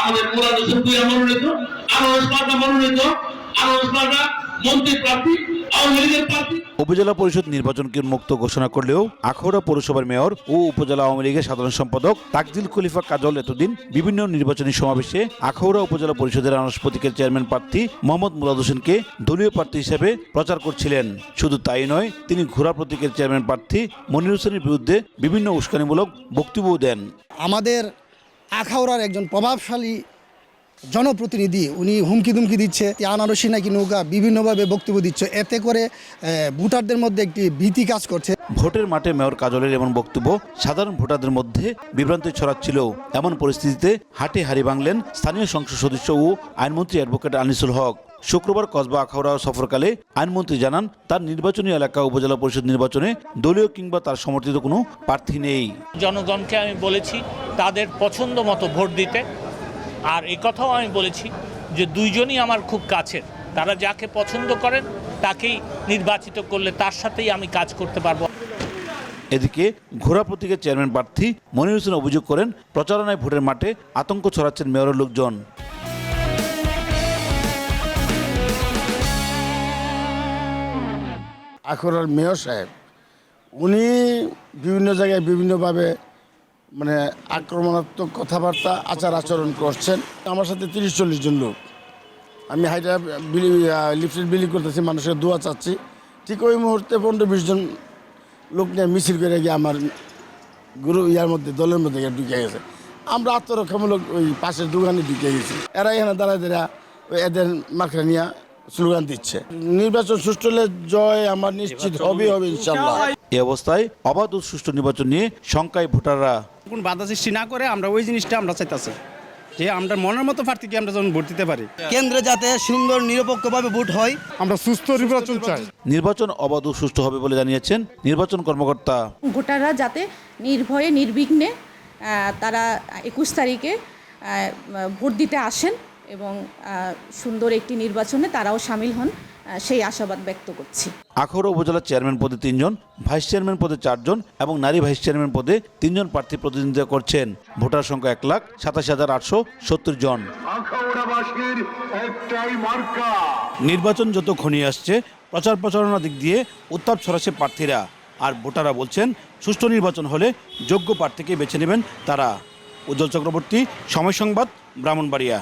আমাদের মুরাদ হোসেন ভূঁইয়া মনোনীত, আনোয়ার পাল্টা মনোনীত, আনোয়ার পাল্টা মন্ত্রী প্রার্থী, আওয়ামী লীগের প্রার্থী। উপজেলা পরিষদ নির্বাচনকে উন্মুক্ত ঘোষণা করলেও আখাউড়া পৌরসভার মেয়র ও উপজেলা আওয়ামী লীগের সাধারণ সম্পাদক তাকদিল খলিফা কাজল এতদিন বিভিন্ন নির্বাচনী সমাবেশে আখাউড়া উপজেলা পরিষদের আনারস প্রতীকের চেয়ারম্যান প্রার্থী মোহাম্মদ মুরাদ হোসেনকে দলীয় প্রার্থী হিসেবে প্রচার করছিলেন। শুধু তাই নয়, তিনি ঘোড়া প্রতীকের চেয়ারম্যান প্রার্থী মনির হোসেনের বিরুদ্ধে বিভিন্ন উস্কানিমূলক বক্তব্য দেন। আমাদের আখাউড়ার একজন প্রভাবশালী জনপ্রতিনিধি উনি হুমকি দুমকি দিচ্ছে, আনারসি নাকি নৌকা, বিভিন্নভাবে বক্তব্য দিচ্ছে। এতে করে ভোটারদের মধ্যে একটি ভীতি কাজ করছে। ভোটের মাঠে মেয়র কাজলের এমন বক্তব্য সাধারণ ভোটারদের মধ্যে বিভ্রান্তি ছড়াচ্ছিল। এমন পরিস্থিতিতে হাটে হাড়ি ভাঙলেন স্থানীয় সংসদ সদস্য ও আইনমন্ত্রী অ্যাডভোকেট আনিসুল হক। শুক্রবার কসবা আখাউড়া সফরকালে আইনমন্ত্রী জানান, তার নির্বাচনী এলাকা উপজেলা পরিষদ নির্বাচনে দলীয় কিংবা তার সমর্থিত কোনো প্রার্থী নেই। জনগণকে আমি বলেছি তাদের পছন্দ মতো ভোট দিতে, আর কথাও আমি বলেছি যে দুইজনই আমার খুব কাছের, তারা যাকে পছন্দ করেন তাকেই নির্বাচিত করলে তার সাথেই আমি কাজ করতে পারবো। এদিকে ঘোড়া প্রতীকের চেয়ারম্যান প্রার্থী মনির হোসেন অভিযোগ করেন, প্রচারণায় ভোটের মাঠে আতঙ্ক ছড়াচ্ছেন মেয়রের লোকজন। আখাউড়ার মেয়র সাহেব উনি বিভিন্ন জায়গায় বিভিন্নভাবে আক্রমণাত্মক কথাবার্তা আচার আচরণ করছেন। আমার সাথে 30-40 জন লোক, আমি হাইটা লিফলেট বিলি করতেছি, মানুষের দোয়া চাচ্ছি। ঠিক ওই মুহূর্তে 15-20 জন লোক নিয়ে মিছিল করে গিয়ে আমার মধ্যে দলের মধ্যে ঢুকে গেছে। আমরা আত্মরক্ষামূলক ওই পাশের দোকানে ঢুকে গেছি। এরা এখানে দাঁড়া এদের মার্কা নিয়ে স্লোগান দিচ্ছে। নির্বাচন সুষ্ঠু হলে জয় আমার নিশ্চিত হবে ইনশাল্লাহ। এই অবস্থায় অবাধ ও সুষ্ঠু নির্বাচন নিয়ে শঙ্কায় ভোটাররা। কোন বাধা সৃষ্টি না করে আমরা ওই জিনিসটা আমরা চাইতেছি যে আমরা মনের মতো প্রার্থীকে আমরা যেন ভোট দিতে পারি। কেন্দ্রে যাতে সুন্দর নিরপেক্ষভাবে ভোট হয়, আমরা সুস্থ নির্বাচন চাই। নির্বাচন অবাধ ও সুষ্ঠু হবে বলে জানিয়েছেন নির্বাচন কর্মকর্তা। ভোটাররা যাতে নির্ভয়ে নির্বিঘ্নে তারা 21 তারিখে ভোট দিতে আসেন এবং সুন্দর একটি নির্বাচনে তারাও সামিল হন, সেই আশাবাদ ব্যক্ত করছি। আখাউড়া উপজেলা চেয়ারম্যান পদে 3 জন, ভাইস চেয়ারম্যান পদে 4 জন এবং নারী ভাইস চেয়ারম্যান পদে 3 জন প্রার্থী প্রতিনিধিত্ব করছেন। ভোটার সংখ্যা 1,87,870 জন। নির্বাচন যত ঘনিয়ে আসছে, প্রচারণার দিক দিয়ে উত্তাপ ছড়াচ্ছে প্রার্থীরা। আর ভোটাররা বলছেন, সুষ্ঠু নির্বাচন হলে যোগ্য প্রার্থীকে বেছে নেবেন তারা। উজ্জ্বল চক্রবর্তী, সময় সংবাদ, ব্রাহ্মণবাড়িয়া।